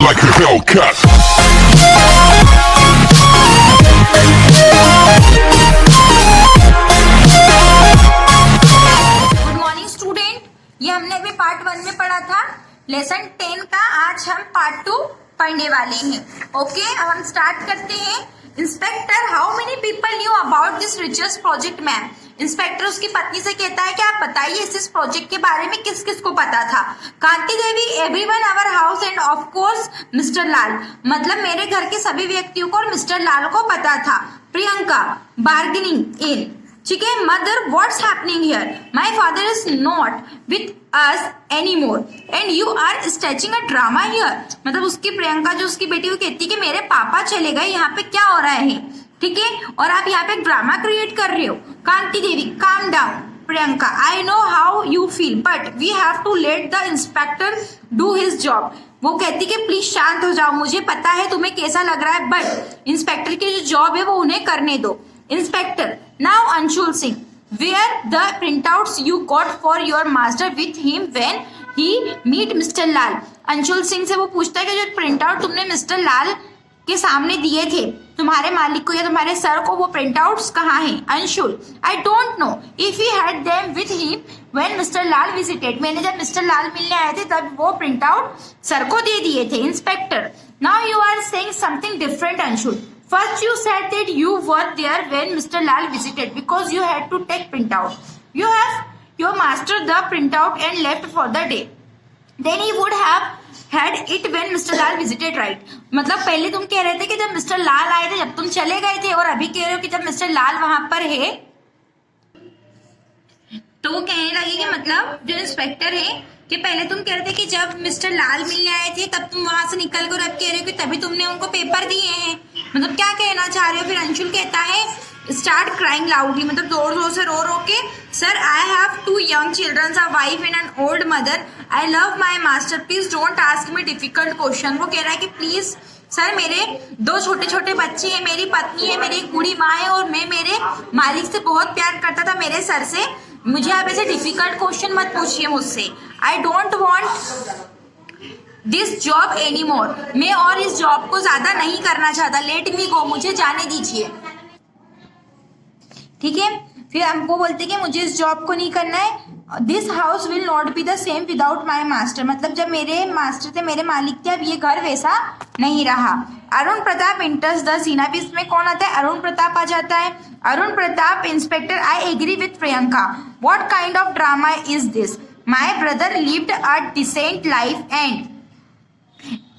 like a Hellcat. Good morning student, ये हमने अभी पार्ट 1 में पढ़ा था लेसन 10 का। आज हम पार्ट 2 पढ़ने वाले हैं। ओके, अब हम स्टार्ट करते हैं। Inspector, how many people knew about this research project ma'am? Inspector उसकी पत्नी से कहता है कि आप बताइए इस प्रोजेक्ट के बारे में किस किस को पता था? Kanti Devi, everyone our house and of course Mister Lal. मतलब मेरे घर के सभी व्यक्तियों को और मिस्टर लाल को पता था। प्रियंका, बार्गेनिंग इन, ठीक है। Mother, what's happening here? My father is not with us anymore and you are staging a drama here. मतलब उसकी प्रियंका जो उसकी बेटी वो कहती है कि मेरे पापा चले गए, यहाँ पे क्या हो रहा है, ठीक है, और आप यहाँ पे ड्रामा क्रिएट कर रहे हो। Kanti Devi, calm down. Priyanka, I know how you feel but we have to let the inspector do his job. वो कहती कि प्लीज शांत हो जाओ, मुझे पता है तुम्हें कैसा लग रहा है बट इंस्पेक्टर की जो जॉब है वो उन्हें करने दो। Inspector, now Anshul Singh, where the printouts you got for your master with him when he meet mister Lal. Anshul Singh से वो पूछता है कि जो प्रिंट आउट तुमने मिस्टर लाल के सामने दिए थे तुम्हारे मालिक को या तुम्हारे सर को, वो प्रिंट आउट्स कहाँ हैं? Anshul, I don't know if he had them with him when mister Lal visited. मैंने जब मिस्टर लाल मिलने आए थे तब वो प्रिंट आउट सर को दे दिए थे। Inspector, now you are saying something different Anshul. First you said that you were there when Mr. Lal visited because you had to take printout. You have your master the printout and left for the day. Then he would have had it when Mr. Lal visited, right? मतलब पहले तुम कह रहे थे कि जब mister लाल आए थे जब तुम चले गए थे, और अभी कह रहे हो कि जब मिस्टर लाल वहां पर है। तो वो कहने लगी कि मतलब जो इंस्पेक्टर है कि पहले तुम कह रहे थे कि जब मिस्टर लाल मिलने आए थे तब तुम वहां से निकल कर अब कह रहे हो कि तभी तुमने उनको पेपर दिए हैं। मतलब क्या कहना चाह रहे हो? फिर अंशुल कहता है स्टार्ट क्राइंग लाउडली, मतलब जोर जोर से रो रो के, sir I have 2 young children, a wife and an old mother, I love my master, please don't ask me difficult question. वो कह रहा है कि प्लीज सर मेरे 2 छोटे छोटे बच्चे हैं, मेरी पत्नी है, मेरी एक बूढ़ी माँ है और मैं मेरे मालिक से बहुत प्यार करता था, मेरे सर से। मुझे आप ऐसे डिफिकल्ट क्वेश्चन मत पूछिए मुझसे। आई don't want this job any more, मैं और इस जॉब को ज्यादा नहीं करना चाहता। लेट मी गो, मुझे जाने दीजिए, ठीक है। फिर हमको बोलते कि मुझे इस जॉब को नहीं करना है। This house will not be the same without my master, मतलब जब मेरे मास्टर थे, मेरे मालिक थे, अब ये घर वैसा नहीं रहा। Arun Pratap enters the scene, अब इसमें कौन आता है? अरुण प्रताप आ जाता है। Arun Pratap, inspector, I agree with Priyanka, what kind of drama is this? My brother lived a decent life and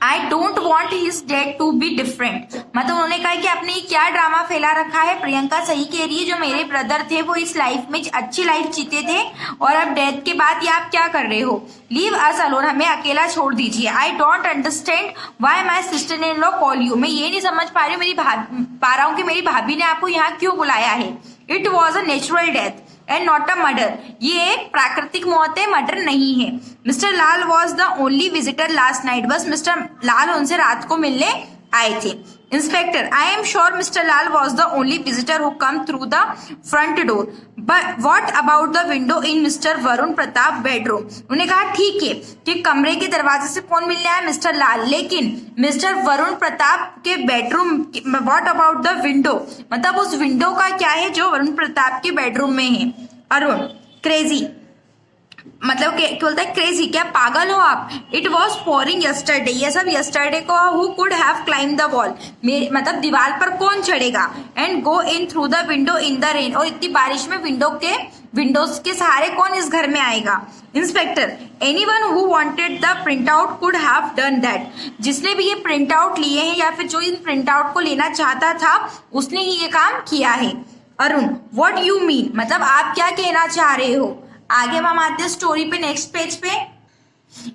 I don't want his death to be different. मतलब उन्होंने कहा कि आपने क्या ड्रामा फैला रखा है। प्रियंका सही कह रही है, जो मेरे ब्रदर थे वो इस लाइफ में अच्छी लाइफ जीते थे और अब डेथ के बाद ये आप क्या कर रहे हो? लीव अस अलोन, हमें अकेला छोड़ दीजिए। I don't understand why my sister in law call you, मैं ये नहीं समझ पा रही हूँ कि मेरी भाभी ने आपको यहाँ क्यों बुलाया है। It was a natural death and not a murder, ये एक प्राकृतिक मौत है, मर्डर नहीं है। Mister Lal was the only visitor last night, बस मिस्टर लाल उनसे रात को मिलने आए थे। Inspector, I am sure mister Lal was the only visitor who come through the front door, but what about the window in mister Varun Pratap bedroom? उन्होंने कहा ठीक है कि कमरे के दरवाजे से कौन मिलने आया? मिस्टर लाल, लेकिन मिस्टर वरुण प्रताप के bedroom, what about the window, मतलब उस विंडो का क्या है जो वरुण प्रताप के बेडरूम में है? अरुण, क्रेजी, मतलब क्या बोलता है? क्रेजी, क्या पागल हो आप? इट वॉज पोरिंग यस्टरडे, ये सब यस्टरडे को। Who could have climb the wall, मतलब दीवार पर कौन चढ़ेगा? And go in through the window in the rain, और इतनी बारिश में विंडोज के सहारे कौन इस घर में आएगा? Inspector, anyone who wanted the print out could have done that, जिसने भी ये प्रिंट आउट लिए हैं या फिर जो इन प्रिंट आउट को लेना चाहता था उसने ही ये काम किया है। अरुण, व्हाट यू मीन, मतलब आप क्या कहना चाह रहे हो? आगे हम आते हैं स्टोरी पे, नेक्स्ट पेज पे।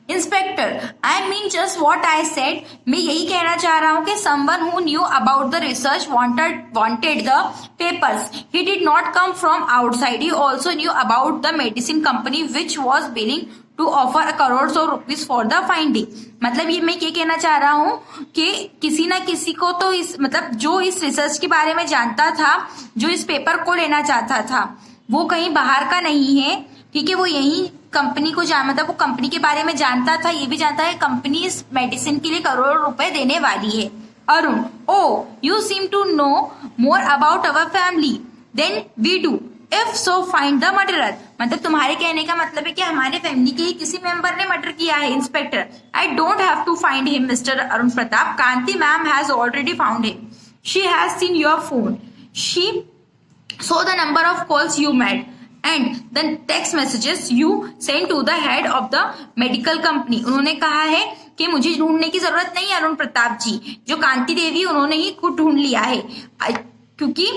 Inspector, I mean just what I said, मैं यही कहना चाह रहा हूँ कि someone who knew about the research wanted the papers, he did not come from outside, he also knew about the medicine company which was willing to offer crore of rupees for the finding. मतलब ये मैं ये कहना चाह रहा हूँ कि किसी ना किसी को तो इस, मतलब जो इस रिसर्च के बारे में जानता था, जो इस पेपर को लेना चाहता था, वो कहीं बाहर का नहीं है, ठीक है, वो यहीं कंपनी को मतलब वो कंपनी के बारे में जानता था, ये भी जानता है कंपनी इस मेडिसिन के लिए करोड़ों रुपए देने वाली है। Arun, oh you seem to know more about our family than we do, if so find the murderer. मतलब तुम्हारे कहने का मतलब है कि हमारे फैमिली के ही किसी मेंबर ने मर्डर किया है। Inspector, I don't have to find him mister Arun Pratap, Kanti ma'am has already found him, she has seen your phone, she saw the number of calls you made and the text messages you send to the head of the medical company. उन्होंने कहा है कि मुझे ढूंढने की जरूरत नहीं है अरुण प्रताप जी, जो कांति देवी उन्होंने ही खुद ढूंढ लिया है, क्योंकि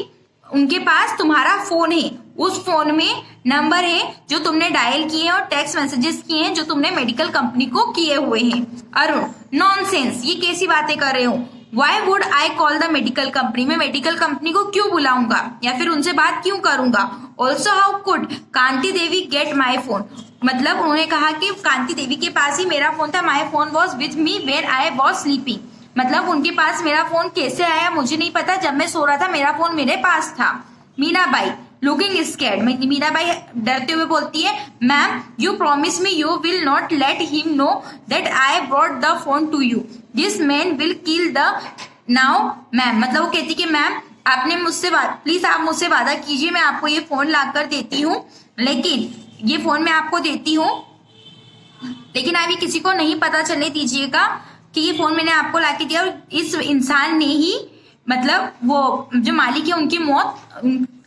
उनके पास तुम्हारा फोन है, उस फोन में नंबर है जो तुमने डायल किए हैं और टेक्स्ट मैसेजेस किए हैं जो तुमने मेडिकल कंपनी को किए हुए हैं। अरुण, नॉनसेंस, ये कैसी बातें कर रहे हो? Why would I call the medical company, मैं मेडिकल कंपनी को क्यों बुलाऊंगा या फिर उनसे बात क्यों करूंगा? Also how could Kanti Devi get my phone, मतलब उन्होंने कहा कि कांति देवी के पास ही मेरा फोन था, my phone was with me where I was sleeping, मतलब उनके पास मेरा फोन कैसे आया मुझे नहीं पता, जब मैं सो रहा था मेरा फोन मेरे पास था। मीनाबाई, लुकिंग स्कैर्ड, मीनाबाई डरते हुए बोलती है, ma'am you promise me you will not let him know that I brought the phone to you, this man will kill the now ma'am, मतलब वो कहती कि मैम आपने मुझसे प्लीज आप मुझसे वादा कीजिए, मैं आपको ये फोन लाकर देती हूँ, लेकिन ये फोन मैं आपको देती हूँ लेकिन अभी किसी को नहीं पता चलने दीजिएगा कि ये फोन मैंने आपको लाके दिया और इस इंसान ने ही मतलब वो जो मालिक है उनकी मौत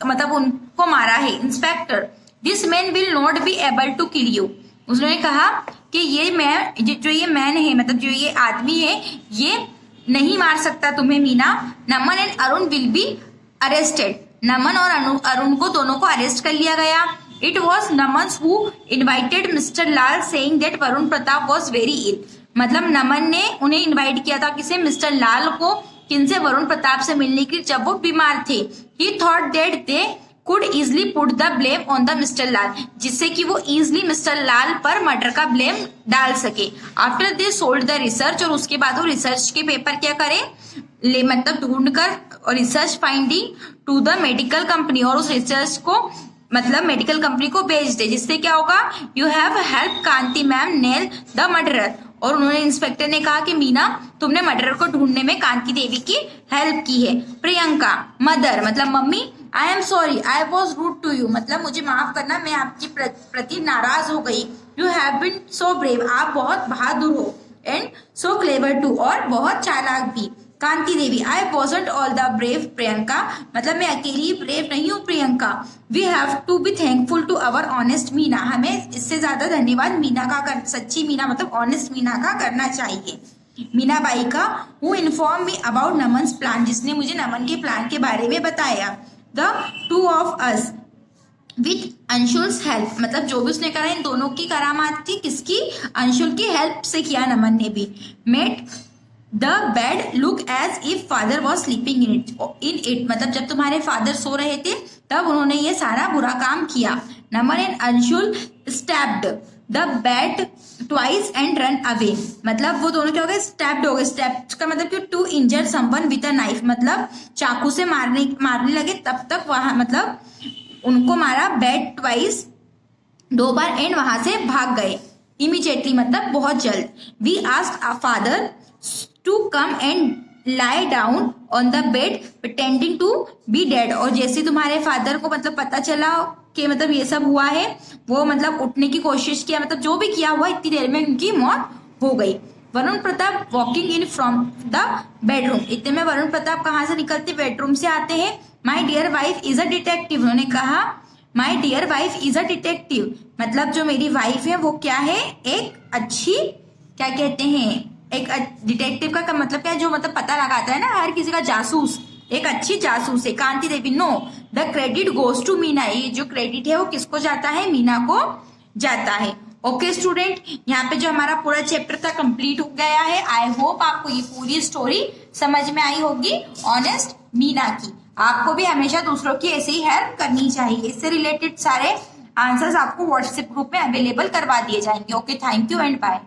मतलब उनको मारा है। Inspector, this man will not be able to kill you, उसने कहा कि ये मैन जो ये मैन है मतलब जो ये आदमी है ये नहीं मार सकता तुम्हें Meena. Naman and Arun will be arrested, Naman और अरुण को दोनों को अरेस्ट कर लिया गया। It was Naman who invited mister Lal saying that Varun Pratap was very ill, मतलब नमन ने उन्हें इन्वाइट किया था किसे, मिस्टर लाल को, किनसे, वरुण प्रताप से मिलने के लिए जब वो बीमार थे। He thought that they could easily put the blame on the mister Lal, जिससे कि वो इजिली मिस्टर लाल पर मर्डर का ब्लेम डाल सके। After they sold the research, और उसके बाद वो रिसर्च के पेपर क्या करें ले मतलब ढूंढकर और research finding to the medical company, और उस रिसर्च को मतलब मेडिकल कंपनी को भेज दे, जिससे क्या होगा, you have help Kanti ma'am nail the murderer. और उन्होंने इंस्पेक्टर ने कहा कि मीना तुमने मर्डरर को ढूंढने में कांति देवी की हेल्प की है। प्रियंका, मदर मतलब mummy, I am sorry I was rude to you, मतलब मुझे माफ करना मैं आपकी प्रति नाराज हो गई। You have been so brave, आप बहुत बहादुर हो, एंड सो क्लेवर टू, और बहुत चालाक भी। Kanti Devi, I wasn't all the brave Priyanka, मतलब मैं अकेली ब्रेव नहीं हूँ Priyanka. We have to be thankful to our honest Meena, हमें इससे ज्यादा धन्यवाद मीना का सच्ची मीना मतलब ऑनेस्ट मीना का करना चाहिए। मीनाबाई का, who inform me about Naman's plan, जिसने मुझे नमन के प्लान के बारे में बताया। The two of us with Anshul's help, मतलब जो भी उसने करा इन दोनों की करामात थी, किसकी, अंशुल की हेल्प से किया नमन ने भी। Made the bed look as if father was sleeping in it, मतलब जब तुम्हारे फादर सो रहे थे तब उन्होंने ये सारा बुरा काम किया। Naman and Anshul stabbed the bed twice and run away, मतलब वो दोनों क्या हो गए, स्टैप्ड हो गए। स्टैप्ड का मतलब कि to injure someone with a knife, मतलब चाकू से मारने लगे तब तक वहां मतलब उनको मारा। बेड ट्वाइस, 2 बार, एंड वहां से भाग गए। इमीडिएटली मतलब बहुत जल्द। We asked our father to come and lie down on the bed pretending to be dead, और जैसे तुम्हारे फादर को मतलब पता चला कि मतलब ये सब हुआ है, वो मतलब उठने की कोशिश किया, मतलब जो भी किया हुआ इतनी देर में उनकी मौत हो गई। Varun Pratap walking in from the bedroom, इतने में वरुण प्रताप कहाँ से निकलते, बेडरूम से आते हैं। My dear wife is a detective, उन्होंने कहा my dear wife is a detective, मतलब जो मेरी वाइफ है वो क्या है, एक अच्छी क्या कहते हैं, एक डिटेक्टिव का मतलब क्या है, जो मतलब पता लगाता है ना हर किसी का, जासूस, एक अच्छी जासूस है। Kanti Devi, no the credit goes to Meena, ये जो क्रेडिट है वो किसको जाता है, मीना को जाता है। ओके स्टूडेंट, यहाँ पे जो हमारा पूरा चैप्टर था कंप्लीट हो गया है। आई होप आपको ये पूरी स्टोरी समझ में आई होगी ऑनेस्ट मीना की। आपको भी हमेशा दूसरों की ऐसे ही हेल्प करनी चाहिए। इससे रिलेटेड सारे आंसर्स आपको व्हाट्सएप ग्रुप में अवेलेबल करवा दिए जाएंगे। Okay, thank you and bye.